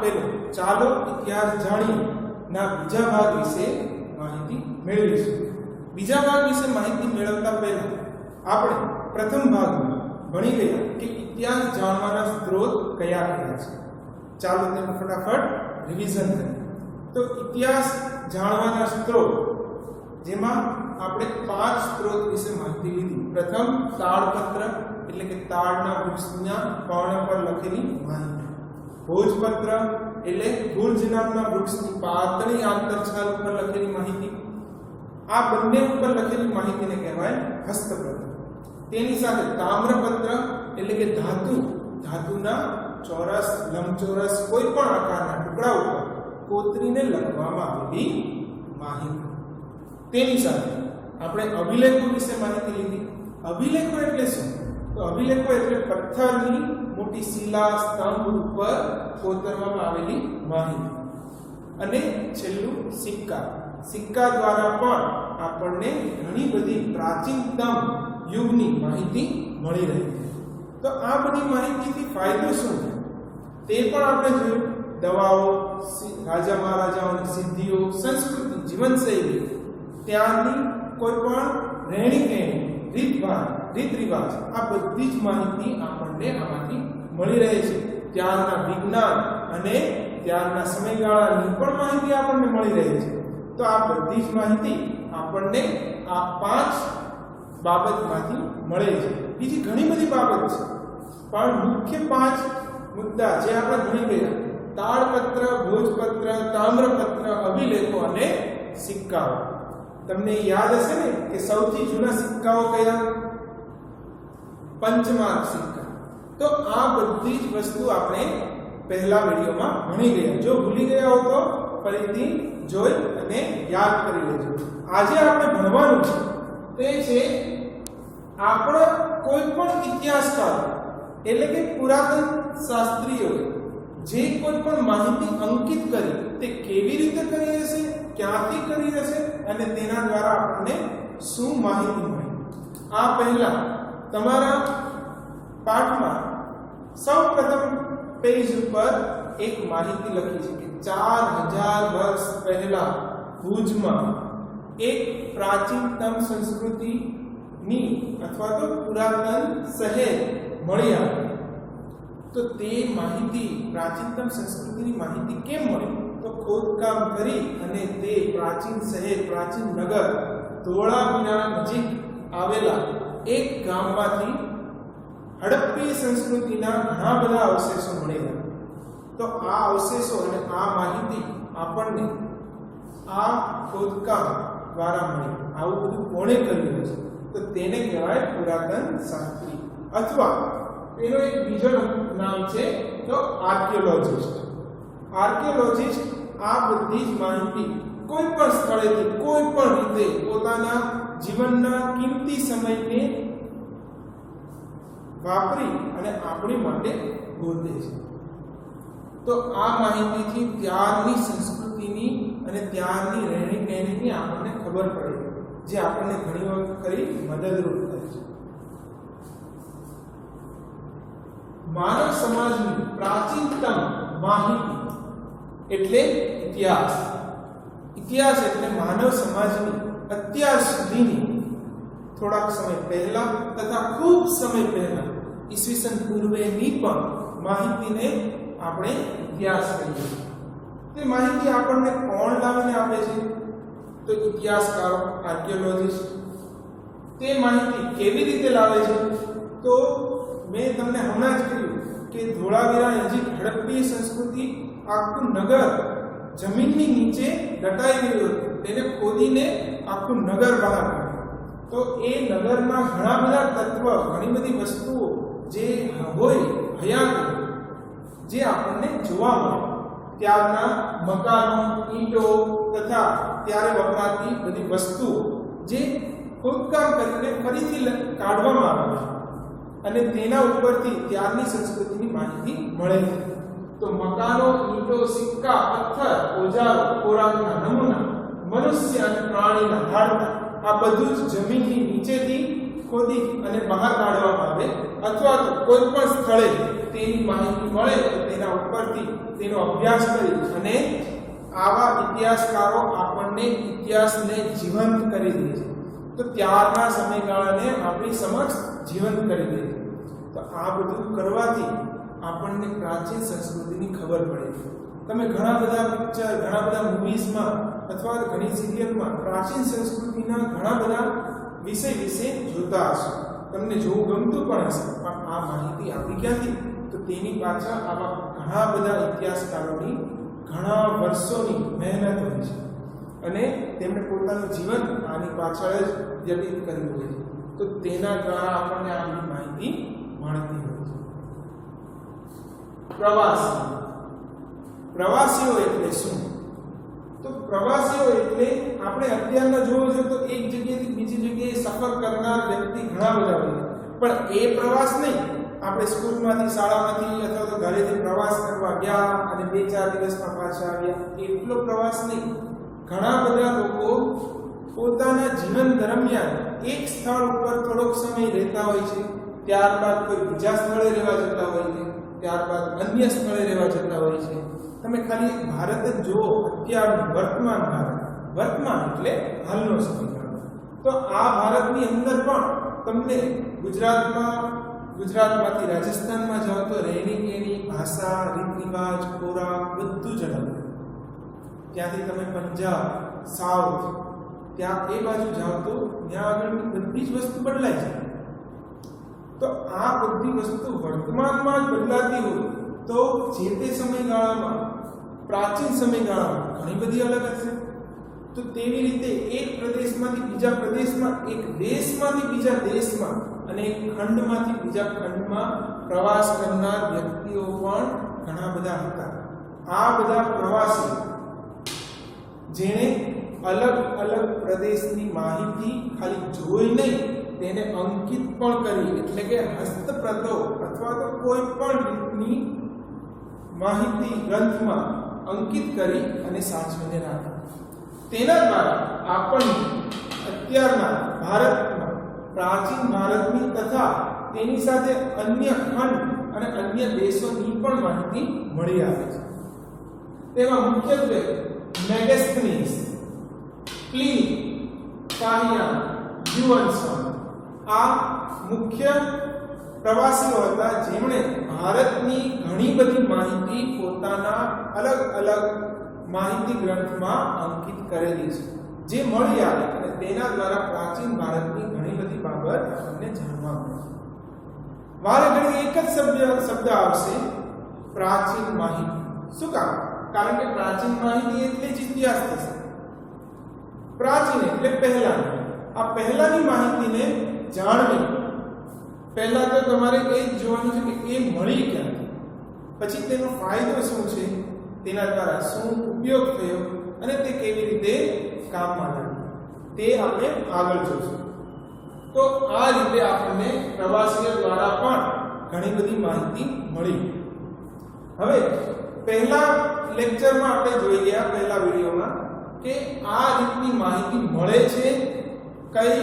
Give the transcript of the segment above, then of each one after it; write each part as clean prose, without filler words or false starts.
પહેલો ચાલો ઇતિહાસ જાણીએ ના બીજા ભાગ વિશે માહિતી મેળવીશું. બીજા ભાગ વિશે માહિતી મેળવતા પહેલા આપણે પ્રથમ ભાગમાં ભણી ગયા કે ઇતિહાસ જાણવાના સ્ત્રોત કયા કયા છે. ચાલો તેનું ફટાફટ રિવિઝન કરીએ. તો ઇતિહાસ જાણવાના સ્ત્રોત જેમાં આપણે 5 સ્ત્રોત વિશે માહિતી લીધી. પ્રથમ તાળપત્ર એટલે કે તાળના વૃક્ષના પર્ણ પર લખેલી માહિતી. ભોજપત્ર એટલે ભુજ નામના વૃક્ષની પાતળી આંતરછાલ ઉપર લખેલી માહિતી. આ બંને ઉપર લખેલી માહિતીને કહેવાય હસ્તપત્ર. તેની સાથે તામ્રપત્ર એટલે કે ધાતુના ચોરસ, લંબચોરસ કોઈ પણ આકારના ટુકડા ઉપર કોતરીને લખવામાં આવેલી માહિતી. તેની સાથે આપણે અભિલેખો વિશે માહિતી લીધી. અભિલેખો એટલે શું? તો અભિલેખો એટલે પથ્થરની મોટી શિલા સ્તંભ ઉપર કોતરવામાં આવેલી માહિતી. અને છેલ્લું સિક્કા દ્વારા પણ આપણને ઘણી બધી પ્રાચીનતમ યુગની માહિતી મળી રહી છે. તો આ બધી માહિતીથી ફાયદો શું છે તે પણ આપણે જોયું. દવાઓ, રાજા મહારાજાઓની સિદ્ધિઓ, સંસ્કૃતિ, જીવનશૈલી, ત્યાંની કોઈ પણ રહેણી રીત રિવાજ, આ બધી જ માહિતી આપણને આમાંથી મળી રહે છે. ત્યારના વિજ્ઞાન અને ત્યારના સમયગાળાની પણ માહિતી આપણને મળી રહે છે. તો આ બધી જ માહિતી આપણને આ 5 બાબતમાંથી મળે છે. બીજી ઘણી બધી બાબત છે, પણ મુખ્ય 5 મુદ્દા જે આપણે ભણી ગયા: તાળપત્ર, ભોજપત્ર, તામ્રપત્ર, અભિલેખો અને સિક્કાઓ. તમને યાદ હશે ને કે સૌથી જૂના સિક્કાઓ કયા? પંચમાર્ક સિક્કા. તો આ બધી જ વસ્તુ આપણે પહેલા વિડીયોમાં ભણી ગયા. જો ભૂલી ગયા હો તો ફરીથી જોઈ અને યાદ કરી લેજો. આજે આપણે ભણવાનું છે તે છે આપણા કોઈ પણ ઇતિહાસકાર એટલે કે પુરાતન શાસ્ત્રીઓએ જે કોઈ પણ માહિતી અંકિત કરી તે કેવી રીતે કરી હશે, ક્યાંથી કરી હશે અને તેના દ્વારા આપણને શું માહિતી મળી. આ પહેલા તમારા પાઠમાં સૌપ્રથમ પેજ ઉપર એક માહિતી લખી છે કે 4000 વર્ષ પહેલા ભુજમાં એક પ્રાચીનતમ સંસ્કૃતિની અથવા તો પુરાતન શહેર મળી આવ્યું. તો તે માહિતી, પ્રાચીનતમ સંસ્કૃતિની માહિતી કેમ મળી? તો ખોદકામ કરી અને તે પ્રાચીન શહેર, પ્રાચીન નગર ધોળાવીરા નજીક આવેલા એક ગામમાંથી હડપ્પી સંસ્કૃતિના ઘણા બધા અવશેષો મળેલા. તો આ અવશેષો અને આ માહિતી આપણને આ ખોદકામ દ્વારા મળી. આવું બધું કોણે કર્યું છે? તો તેને કહેવાય પુરાતન શાસ્ત્રી, અથવા તેનો એક બીજો નામ છે તો આર્કિયોલોજિસ્ટ. આર્કિયોલોજિસ્ટ આ બધી જ માહિતી કોઈ પણ સ્થળેથી કોઈ પણ રીતે પોતાના જીવનના કિંમતી સમયને વાપરી અને આપણી માટે ગોતે છે. તો આ માહિતીથી ત્યારની સંસ્કૃતિની અને ત્યારની રહેણી કહેણીની આપણને ખબર પડે, જે આપણને ઘણી વખત કરી મદદરૂપ થાય છે. માનવ સમાજની પ્રાચીનતમ માહિતી એટલે ઇતિહાસ. ઇતિહાસ એટલે માનવ સમાજની અત્યાર સુધીની, થોડાક સમય પહેલા તથા ખૂબ સમય પહેલા ઈસવીસન પૂર્વેની પણ માહિતીને આપણે ઇતિહાસ કહીએ છીએ. તે માહિતી આપણને કોણ લાવીને આપે છે? તો ઇતિહાસકારો, આર્કિયોલોજિસ્ટ. તે માહિતી કેવી રીતે લાવે છે? તો મેં તમને હમણાં જ કહ્યું કે ધોળાવીરા નજીક હડપ્પી સંસ્કૃતિ આખું નગર જમીનની નીચે દટાઈ ગયું હતું. તેને ખોદીને આખું નગર બહાર કાઢ્યું. તો એ નગરના ઘણા બધા તત્વ, ઘણી બધી વસ્તુઓ જે હોય હયાત, જે આપણને જોવા મળે. ત્યારના મકાનો, ઈંટો તથા ત્યારે વપરાતી બધી વસ્તુઓ જે ખોદકામ કરીને ફરીથી કાઢવામાં આવે અને તેના ઉપરથી ત્યારની સંસ્કૃતિની માહિતી મળે છે. તો મકાનો, ઈંટો, સિક્કા, પથ્થર, ઓજારો, ખોરાકના નમૂના, મનુષ્ય અને પ્રાણીના હાડકાં, આ બધું જ જમીનની નીચેથી ખોદી અને બહાર કાઢવામાં આવે, અથવા તો કોઈ પણ સ્થળે તેની માહિતી મળે તો તેના ઉપરથી તેનો અભ્યાસ કરી અને આવા ઇતિહાસકારો આપણને ઇતિહાસને જીવંત કરી દે છે. તો ત્યારના સમયગાળાને આપણી સમક્ષ જીવંત કરી દે છે. તો આ બધું કરવાથી આપણને પ્રાચીન સંસ્કૃતિની ખબર પડે છે. તમે ઘણા બધા પિક્ચર, ઘણા બધા મૂવીઝમાં અથવા ઘણી સિરિયલમાં પ્રાચીન સંસ્કૃતિના ઘણા બધા વિષય વિશે જોતા હશો. તમને જોવું ગમતું પણ હશે, પણ આ માહિતી આપી ક્યાંથી? તો તેની પાછળ આવા ઘણા બધા ઇતિહાસકારોની ઘણા વર્ષોની મહેનત હોય છે અને તેમણે પોતાનું જીવન આની પાછળ જ વ્યતીત કર્યું હોય છે. તો તેના દ્વારા આપણને આ બધી માહિતી મળતી હોય છે. પ્રવાસીઓ એટલે શું? તો પ્રવાસીઓ એટલે આપણે અત્યારના જોવો છો તો એક જગ્યાએથી બીજી જગ્યાએ સફર કરનાર વ્યક્તિ ઘણા બધા હોય, પણ એ પ્રવાસ નહીં આપણે સ્કૂલમાંથી, શાળામાંથી અથવા તો ઘરેથી પ્રવાસ કરવા ગયા અને 2-4 દિવસમાં પાછા આવ્યા, એટલો પ્રવાસ નહીં. ઘણા બધા લોકો પોતાના જીવન દરમિયાન એક સ્થળ ઉપર થોડોક સમય રહેતા હોય છે, ત્યારબાદ કોઈ બીજા સ્થળે રહેવા જતા હોય છે, ત્યારબાદ અન્ય સ્થળે રહેવા જતા હોય છે. તમે ખાલી ભારત જ જુઓ, અત્યારનું વર્તમાન ભારત, વર્તમાન એટલે હાલનો સમયગાળો. તો આ ભારતની અંદર પણ તમને ગુજરાતમાંથી રાજસ્થાનમાં જાઓ તો રહેણી કહેણી, ભાષા, રીત રિવાજ, ખોરાક બધું જ અલગ. ત્યાંથી તમે પંજાબ, સાઉથ, ત્યાં એ બાજુ જાઓ તો ત્યાં આગળની બધી જ વસ્તુ બદલાય છે. તો આ બધી વસ્તુ વર્તમાનમાં જ બદલાતી હોય તો જે તે સમયગાળામાં, પ્રાચીન સમયગાળામાં ઘણી બધી અલગ હશે. તો તેવી રીતે એક પ્રદેશમાંથી બીજા પ્રદેશમાં, એક દેશમાંથી બીજા દેશમાં અને એક ખંડમાંથી બીજા ખંડમાં પ્રવાસ કરનાર વ્યક્તિઓ પણ ઘણા બધા હતા. આ બધા પ્રવાસી જેણે અલગ અલગ પ્રદેશની માહિતી ખાલી જોઈ નહીં, તેને અંકિત પણ કરી, એટલે કે હસ્તપ્રતો અથવા તો કોઈ પણ રીતની માહિતી ગ્રંથમાં અંકિત કરી અને સાચવીને રાખી. તેના દ્વારા આપણને અત્યારના ભારતમાં, પ્રાચીન ભારતની તથા તેની સાથે અન્ય ખંડ અને અન્ય દેશોની પણ માહિતી મળી આવે છે. તેમાં મુખ્યત્વે મેગેસ્થનીસ, પ્લિની, કાહિયાન, યુઅન્સન આ મુખ્ય પ્રવાસીઓ હતા, જેમણે ભારતની ઘણી બધી માહિતી પોતાના અલગ અલગ માહિતી ગ્રંથમાં અંકિત કરેલી છે, જે મળી આવે અને તેના દ્વારા પ્રાચીન ભારતની ઘણી બધી બાબત આપણને જાણવા મળે છે. વારે ઘડી એક જ શબ્દ આવશે, પ્રાચીન માહિતી. શું કામ? કારણ કે પ્રાચીન માહિતી એટલે જ ઇતિહાસ થશે. પ્રાચીન એટલે પહેલાની. આ પહેલાની માહિતીને જાણવી, પહેલા તો તમારે એ જ જોવાનું છે કે એ મળી ક્યાંથી, પછી તેનો ફાયદો શું છે, તેના દ્વારા શું ઉપયોગ થયો અને તે કેવી રીતે કામમાં લાગ્યું, તે આપણે આગળ જોઈશું. તો આ રીતે આપણને પ્રવાસીઓ દ્વારા પણ ઘણી બધી માહિતી મળી. હવે પહેલા લેક્ચરમાં આપણે જોઈ ગયા, પહેલા વિડીયોમાં, કે આ રીતની માહિતી મળે છે કઈ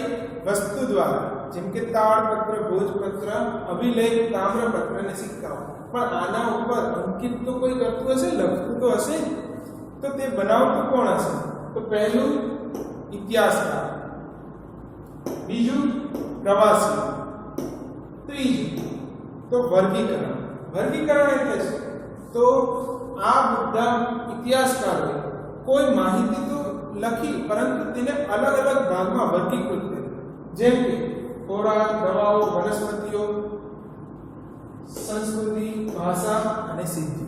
વસ્તુ દ્વારા, જેમ કે તાડપત્ર, ભોજપત્ર, અભિલેખ, તામ્રપત્ર અને સિક્કાઓ. પણ આના ઉપર અંકિત તો કોઈ કરતું હશે, લખતું તો હશે, તો તે બનાવતું કોણ હશે? તો પહેલું ઇતિહાસકાર, બીજું પ્રવાસી, ત્રીજું તો વર્ગીકરણ. વર્ગીકરણ એટલે શું? તો આ બધા ઇતિહાસકારોએ કોઈ માહિતી તો લખી, પરંતુ તેને અલગ અલગ ભાગમાં વર્ગીકૃત કરી, જેમ કે ખોરાક, દવાઓ, વનસ્પતિઓ, સંસ્કૃતિ, ભાષા અને સિદ્ધિ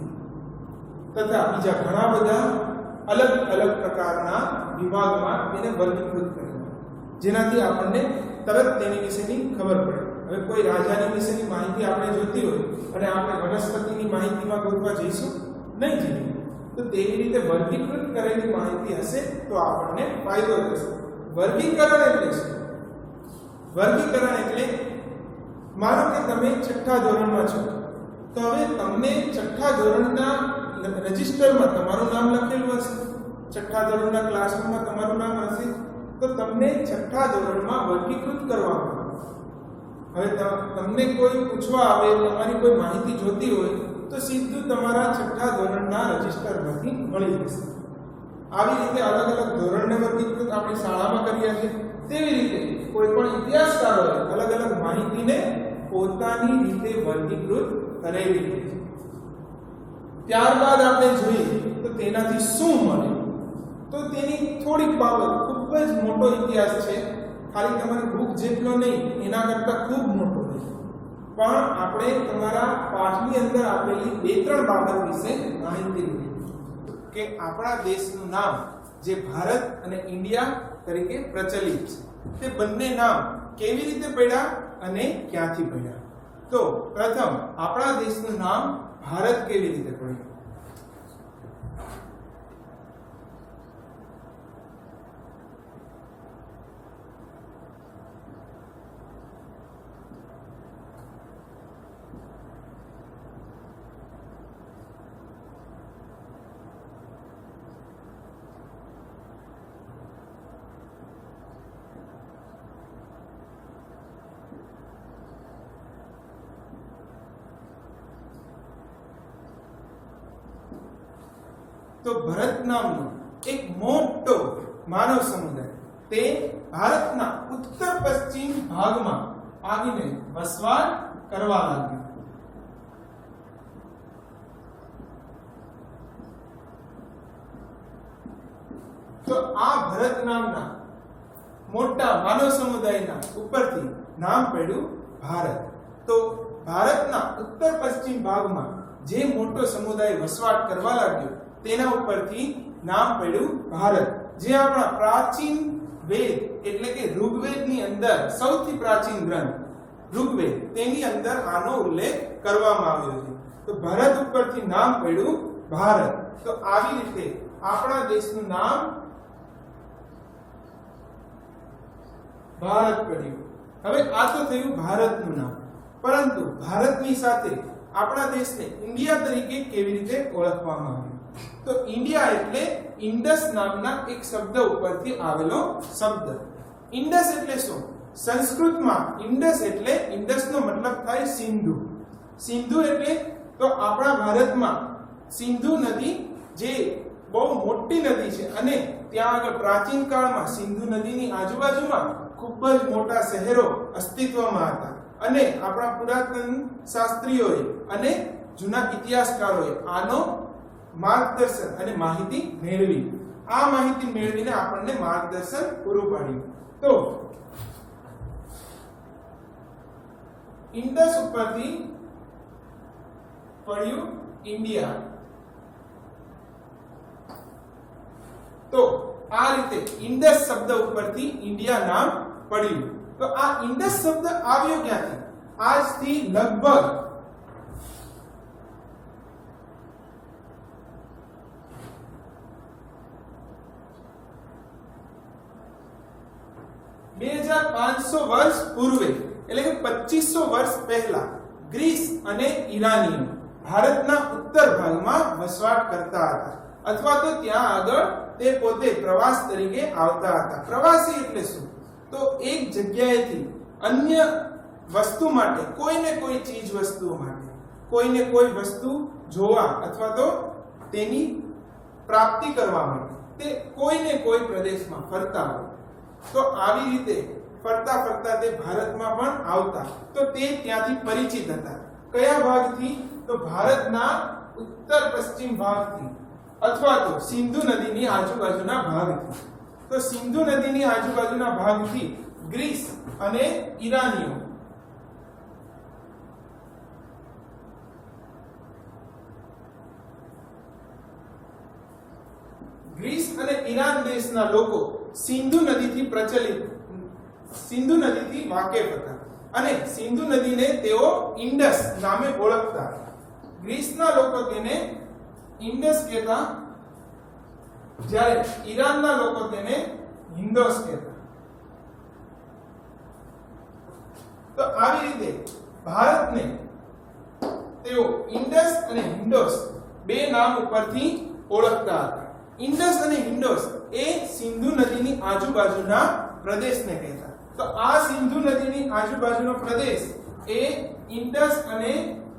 તથા બીજા ઘણા બધા અલગ અલગ પ્રકારના વિભાગમાં તેને વર્ગીકૃત કર્યા, જેનાથી આપણને તરત તેની વિશેની ખબર પડે. હવે કોઈ રાજાની વિશેની માહિતી આપણે જોતી હોય અને આપણે વનસ્પતિની માહિતીમાં ગોતવા જઈશું નહીં જઈએ, તો તેવી રીતે વર્ગીકૃત કરેલી માહિતી હશે તો આપણને ફાયદો થશે. વર્ગીકરણ એટલે શું? વર્ગીકરણ એટલે, માનો કે તમે છઠ્ઠા ધોરણમાં છો, તો હવે તમને છઠ્ઠા ધોરણના રજિસ્ટરમાં તમારું નામ લખેલું હશે, છઠ્ઠા ધોરણના ક્લાસરૂમમાં તમારું નામ હશે, તો તમને છઠ્ઠા ધોરણમાં વર્ગીકૃત કરવામાં. હવે તમને કોઈ પૂછવા આવે, તમારી કોઈ માહિતી જોતી હોય તો સીધું તમારા 6થા ધોરણના રજિસ્ટરમાંથી મળી જશે. આવી રીતે અલગ અલગ ધોરણને વર્ગીકૃત આપણી શાળામાં કર્યા છે. તેવી રીતે કોઈ પણ ઇતિહાસકારોએ અલગ અલગ માહિતીને પોતાની રીતે વર્ગીકૃત કરેલી છે. ત્યારબાદ આપણે જોઈએ તો તેનાથી શું મળે, તો તેની થોડીક બાબત. ખૂબ જ મોટો ઇતિહાસ છે, ખાલી તમારી બુક જેટલો નહીં, એના કરતાં ખૂબ મોટો છે. પણ આપણે તમારા પાઠની અંદર આપેલી 2-3 બાબત વિશે માહિતી લીધી કે આપણા દેશનું નામ જે ભારત અને ઇન્ડિયા તરીકે પ્રચલિત છે, તે બંને નામ કેવી રીતે પડ્યા અને ક્યાંથી પડ્યા. તો પ્રથમ આપણા દેશનું નામ ભારત કેવી રીતે પડ્યું. તો ભરત નામનો એક મોટો માનવ સમુદાય તે ભારતના ઉત્તર પશ્ચિમ ભાગમાં આવીને વસવાટ કરવા લાગ્યો. તો આ ભરત નામના મોટા માનવ સમુદાયના ઉપરથી નામ પડ્યું ભારત. તો ભારતના ઉત્તર પશ્ચિમ ભાગમાં જે મોટો સમુદાય વસવાટ કરવા લાગ્યો તેના ઉપરથી નામ પડ્યું ભારત. જે આપણા પ્રાચીન વેદ એટલે કે ઋગ્વેદની અંદર સૌથી પ્રાચીન ગ્રંથ ઋગ્વેદ તેની અંદર આનો ઉલ્લેખ કરવામાં આવ્યો છે. તો ભારત ઉપરથી નામ પડ્યું ભારત. તો આવી રીતે આપણા દેશનું નામ ભારત પડ્યું. હવે આ તો થયું ભારતનું નામ, પરંતુ ભારતની સાથે આપણા દેશને ઇન્ડિયા તરીકે કેવી રીતે ઓળખવામાં આવ્યું. તો ઇન્ડિયા એટલે ઇન્ડસ નામના એક શબ્દ ઉપરથી આવેલો શબ્દ. ઇન્ડસ એટલે શું? સંસ્કૃતમાં ઇન્ડસ એટલે ઇન્ડસનો મતલબ થાય સિંધુ. સિંધુ એટલે તો આપણા ભારતમાં સિંધુ નદી જે બહુ મોટી નદી છે અને ત્યાં આગળ પ્રાચીન કાળમાં સિંધુ નદીની આજુબાજુમાં ખૂબ જ મોટા શહેરો અસ્તિત્વમાં હતા અને આપણા પુરાતન શાસ્ત્રીઓએ અને જૂના ઇતિહાસકારોએ આનો માર્ગદર્શન અને માહિતી મેળવી. આ માહિતી મેળવીને આપણને માર્ગદર્શન પૂરું પાડ્યું. તો ઇન્ડસ ઉપરથી પડ્યું ઇન્ડિયા. તો આ રીતે ઇન્ડસ શબ્દ ઉપરથી ઇન્ડિયા નામ પડ્યું. તો આ ઇન્ડસ શબ્દ આવ્યો ક્યાંથી? આજથી લગભગ 2500 વર્ષ પૂર્વે એટલે કે 2500 વર્ષ પહેલા ગ્રીસ અને ઈરાનીઓ ભારતના ઉત્તર ભાગમાં વસવાટ કરતા હતા, અથવા તો ત્યાં આગળ તે પોતે પ્રવાસ તરીકે આવતા હતા. પ્રવાસી એટલે શું? તો એક જગ્યાએથી અન્ય વસ્તુ માટે, કોઈને કોઈ ચીજ વસ્તુઓ માટે, કોઈને કોઈ વસ્તુ જોવા અથવા તો તેની પ્રાપ્તિ કરવા માટે તે કોઈને કોઈ પ્રદેશમાં ફરતા હોય. તો આવી રીતે ફરતા ફરતા તે ભારતમાં પણ આવતા. તો તે ત્યાંથી પરિચિત હતા. કયા ભાગથી? તો ભારતના ઉત્તર પશ્ચિમ ભાગથી અથવા તો સિંધુ નદીની આજુબાજુના ભાગથી. તો સિંધુ નદીની આજુબાજુના ભાગથી ગ્રીસ અને ઈરાનીઓ ગ્રીસ અને ઈરાન દેશના લોકો સિંધુ નદીથી વાકેફ હતા અને સિંધુ નદીને તેઓ ઇન્ડસ નામે ઓળખતા. ગ્રીસના લોકો તેને ઇન્ડસ કહેતા, જ્યારે ઈરાનના લોકો તેને હિન્દોસ કહેતા. તો આવી રીતે ભારતને તેઓ ઇન્ડસ અને હિન્દોસ બે નામ ઉપરથી ઓળખતા હતા. ઇન્ડસ અને હિન્દોસ એ સિંધુ નદીની આજુબાજુના પ્રદેશને કહેતા તો આ સિંધુ નદીની આજુબાજુનો પ્રદેશ એ ઇન્ડસ અને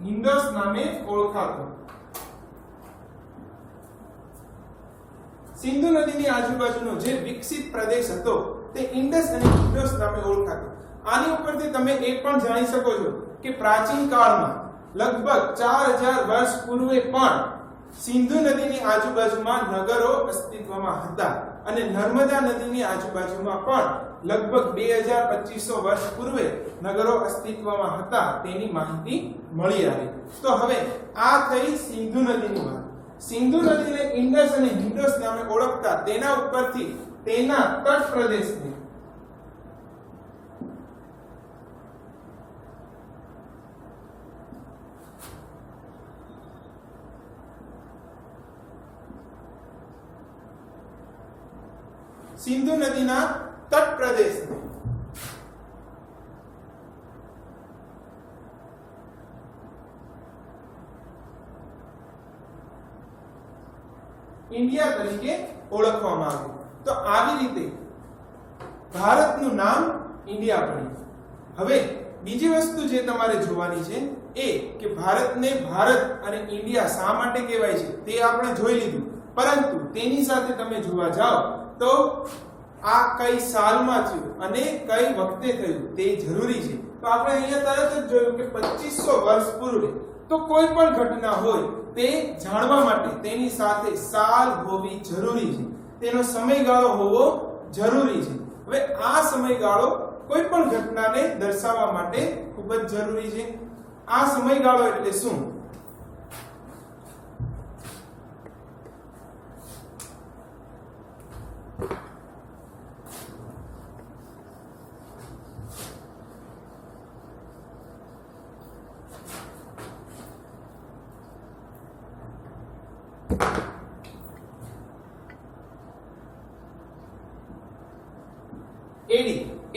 હિન્દસ નામે ઓળખાતો. સિંધુ નદીની આજુબાજુનો જે વિકસિત પ્રદેશ હતો તે ઇન્ડસ અને હિન્દસ નામે ઓળખાતો. આની ઉપરથી તમે એ પણ જાણી શકો છો કે પ્રાચીન કાળમાં લગભગ 4000 વર્ષ પૂર્વે પણ સિંધુ નદીની આજુબાજુમાં નગરો અસ્તિત્વમાં હતા અને નર્મદા નદીની આજુબાજુમાં પણ લગભગ 2200 વર્ષ પૂર્વે નગરો અસ્તિત્વમાં હતા તેની માહિતી મળી આવી. તો હવે આ થઈ સિંધુ નદીની વાત. સિંધુ નદીને ઇન્ડસ અને હિન્દસ નામે ઓળખતા તેના ઉપરથી તેના તટ પ્રદેશને સિંધુ નદીના તટ પ્રદેશને ઇન્ડિયા તરીકે ઓળખવામાં આવ્યું. તો આવી રીતે ભારતનું નામ ઇન્ડિયા પડ્યું. હવે બીજી વસ્તુ જે તમારે જોવાની છે એ કે ભારતને ભારત અને ઇન્ડિયા શા માટે કહેવાય છે તે આપણે જોઈ લીધું, પરંતુ તેની સાથે તમે જોવા જાઓ તો આ કઈ સાલમાં થયું અને કઈ વખતે થયું તે જરૂરી છે. તો આપણે અહીંયા તરત જ જોયું કે 2500 વર્ષ પૂર્વે. તો કોઈ પણ ઘટના હોય તે જાણવા માટે તેની સાથે સાલ હોવી જરૂરી છે, તેનો સમયગાળો હોવો જરૂરી છે. હવે આ સમયગાળો કોઈ પણ ઘટનાને દર્શાવવા માટે ખૂબ જ જરૂરી છે. આ સમયગાળો એટલે શું?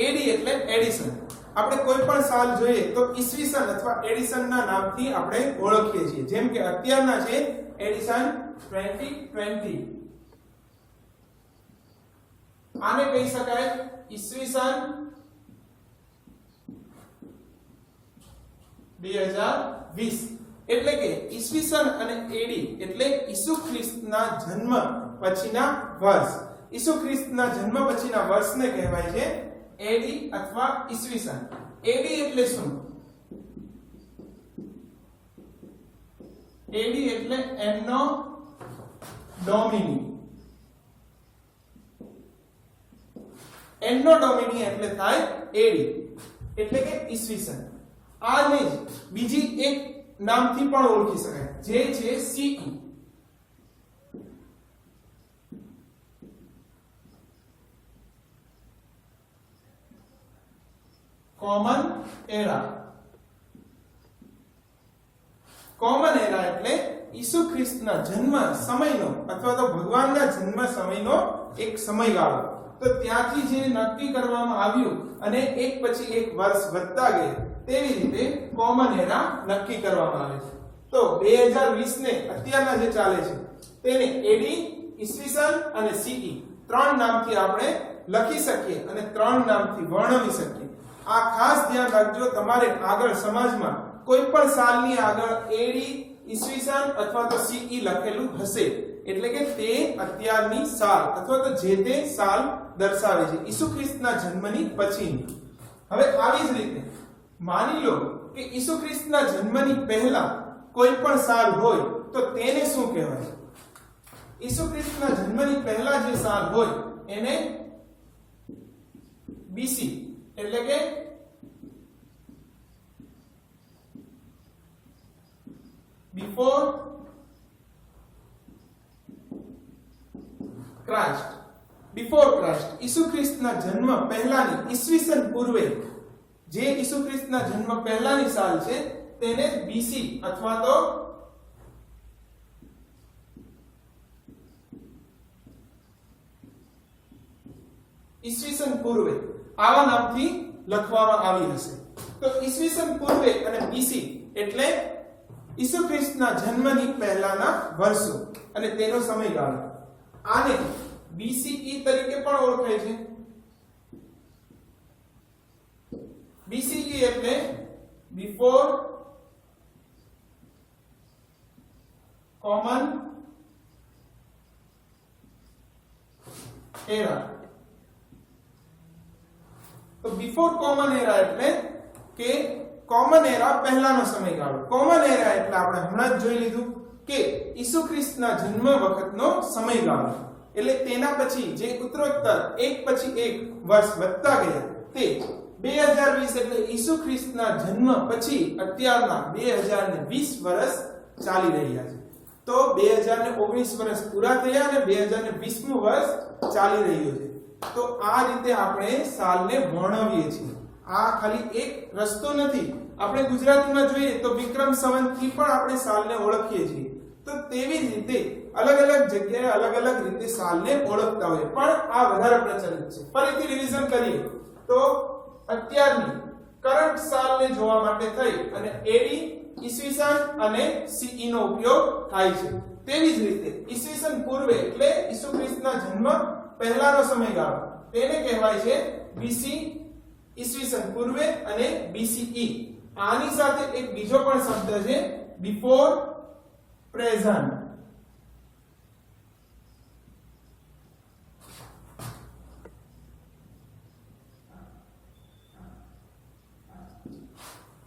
એડી એટલે એડિશન. આપણે કોઈ પણ સાલ જોઈએ તો ઈસવીસન અથવા એડિશન ના નામથી આપણે ઓળખીએ છીએ. જેમ કે અત્યારના છે એડિશન 2020. આને કહી શકાય ઈસવીસન 2020. એટલે કે ઈસવીસન અને એડી એટલે ઈસુ ખ્રિસ્તના જન્મ પછીના વર્ષ. ઈસુ ખ્રિસ્તના જન્મ પછીના વર્ષને કહેવાય છે એડી અથવા ઈસવીસન. એડી એટલે શું? એડી એટલે એનો ડોમિની. એનો ડોમિની એટલે થાય એડી એટલે કે ઈસવીસન. આને જ બીજી એક નામથી પણ ઓળખી શકાય જે છે સીઈ. કોમન એરા. કોમન એરા એટલે ઈસુ ખ્રિસ્તના જન્મ સમયનો અથવા તો ભગવાનના જન્મ સમયનો એક સમયગાળો. તો ત્યાંથી જે નક્કી કરવામાં આવ્યું અને એક પછી એક વર્ષ વધતા ગયા તેવી રીતે કોમન એરા નક્કી કરવામાં આવે છે. તો 2020 ને અત્યારના જે ચાલે છે તેને એડી, ઈસવીસન અને સીઈ ત્રણ નામથી આપણે લખી શકીએ અને ત્રણ નામથી વર્ણવી શકીએ. આ ખાસ ધ્યાન રાખજો, તમારે આગળ સમાજમાં કોઈ પણ સાલની આગળ એડી, ઈસવીસન અથવા તો સીઈ લખેલું હશે એટલે કે તે અત્યારની સાલ અથવા તો જે તે સાલ દર્શાવે છે, ઈસુ ખ્રિસ્તના જન્મની પછીની. હવે આવી જ રીતે માની લો કે ઈસુ ખ્રિસ્તના જન્મની પહેલા કોઈ પણ સાલ હોય તો તેને શું કહેવાય? ઈસુ ખ્રિસ્તના જન્મની પહેલા જે સાલ હોય એને બીસી એટલે કે બિફોર ક્રાઇસ્ટ. બિફોર ક્રાઇસ્ટ ઈસુ ખ્રિસ્તના જન્મ પહેલાની ઈસવીસન પૂર્વે જે ઈસુ ખ્રિસ્તના જન્મ પહેલાની સાલ છે તેને બીસી અથવા તો ઈસવીસન પૂર્વે આવા નામથી લખવામાં આવી હશે. તો ઈસવીસન પૂર્વે અને બીસી એટલે ઈસુ ખ્રિસ્તના જન્મની પહેલાના વર્ષો અને તેનો સમયગાળો. આને બીસીઈ તરીકે પણ ઓળખાય છે. BCE એટલે before common era. તો બિફોર કોમન એરા એટલે કે કોમન એરા પહેલાનો સમયગાળો. કોમન એરા એટલે આપણે હમણાં જ જોઈ લીધું કે ઈસુ ખ્રિસ્તના જન્મ વખતનો સમયગાળો. એટલે તેના પછી જે ઉત્તરોત્તર એક પછી એક વર્ષ વધતા ગયા તે 2020 એટલે ઈસુ ખ્રિસ્તના જન્મ પછી અત્યારના 2020 વર્ષ ચાલી રહ્યા છે. તો 2019 વર્ષ પૂરા થયા અને 2020મું વર્ષ ચાલી રહ્યું છે. તો આ રીતે આપણે સાલને વર્ણવીએ છીએ. આ ખાલી એક રસ્તો નથી. આપણે ગુજરાતીમાં જોઈએ તો વિક્રમ સંવતથી પણ આપણે સાલને ઓળખીએ છીએ. તો તેવી જ રીતે અલગ અલગ જગ્યાએ અલગ અલગ રીતે સાલને ઓળખતા હોય, પણ આ વધારે પ્રચલિત છે. ફરીથી રિવિઝન કરીએ તો અત્યારની કરંટ સાલને જોવા માટે થઈ અને એડી, ઈસવીસન અને સીઈ નો ઉપયોગ થાય છે. તેવી જ રીતે ઈસવીસન પૂર્વે એટલે ઈસુ ખ્રિસ્તના જન્મ પહેલાનો સમયગાળો તેને કહેવાય છે બીસી, ઈસવીસન પૂર્વે અને બીસીઈ. આની સાથે એક બીજો પણ શબ્દ છે બિફોર પ્રેઝન્ટ.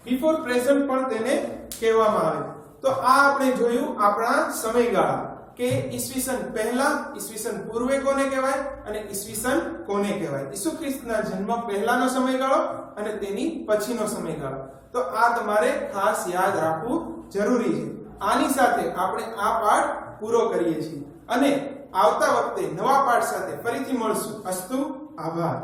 બિફોર પ્રેઝન્ટ પણ તેને કહેવામાં આવે. તો આ આપણે જોયું આપણા સમયગાળા કે ઈસવીસન પહેલા, ઈસવીસન પૂર્વે કોને કહેવાય અને ઈસવીસન કોને કહેવાય. ઈસુ ખ્રિસ્તના જન્મ પહેલાનો સમયગાળો અને તેની પછીનો સમયગાળો. તો આ તમારે ખાસ યાદ રાખવું જરૂરી છે. આની સાથે આપણે આ પાઠ પૂરો કરીએ છીએ અને આવતા વખતે નવા પાઠ સાથે ફરીથી મળશું. અસ્તુ. આભાર.